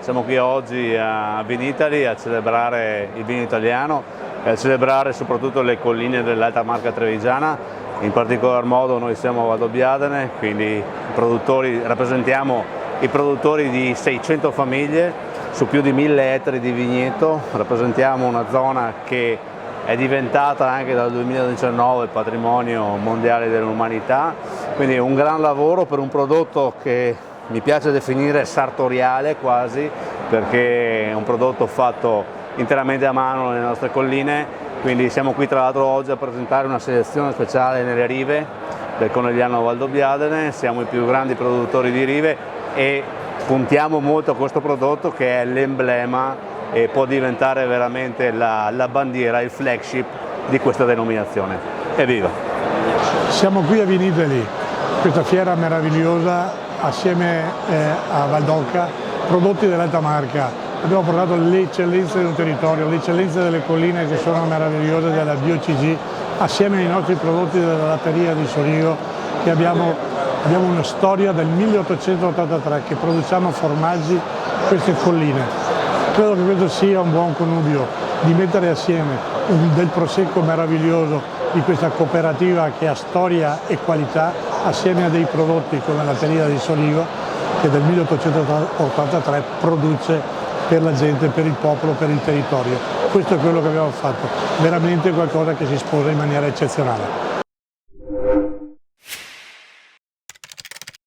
siamo qui oggi a Vinitaly a celebrare il vino italiano e a celebrare soprattutto le colline dell'Alta Marca Trevigiana. In particolar modo noi siamo a Valdobbiadene, quindi rappresentiamo i produttori di 600 famiglie su più di 1000 ettari di vigneto. Rappresentiamo una zona che è diventata anche dal 2019 patrimonio mondiale dell'umanità, quindi un gran lavoro per un prodotto che mi piace definire sartoriale quasi, perché è un prodotto fatto interamente a mano nelle nostre colline. Quindi siamo qui tra l'altro oggi a presentare una selezione speciale nelle rive del Conegliano Valdobbiadene. Siamo i più grandi produttori di rive e puntiamo molto a questo prodotto che è l'emblema e può diventare veramente la bandiera, il flagship di questa denominazione. Evviva! Siamo qui a Vinitaly, questa fiera meravigliosa assieme a Valdocca, prodotti dell'Alta Marca. Abbiamo portato le eccellenze del territorio, le eccellenze delle colline che sono meravigliose della BioCG, assieme ai nostri prodotti della latteria di Sorigo, che abbiamo una storia del 1883 che produciamo formaggi in queste colline. Credo che questo sia un buon connubio di mettere assieme del prosecco meraviglioso di questa cooperativa che ha storia e qualità assieme a dei prodotti come la latteria di Sorigo che del 1883 produce per la gente, per il popolo, per il territorio. Questo è quello che abbiamo fatto, veramente qualcosa che si sposa in maniera eccezionale.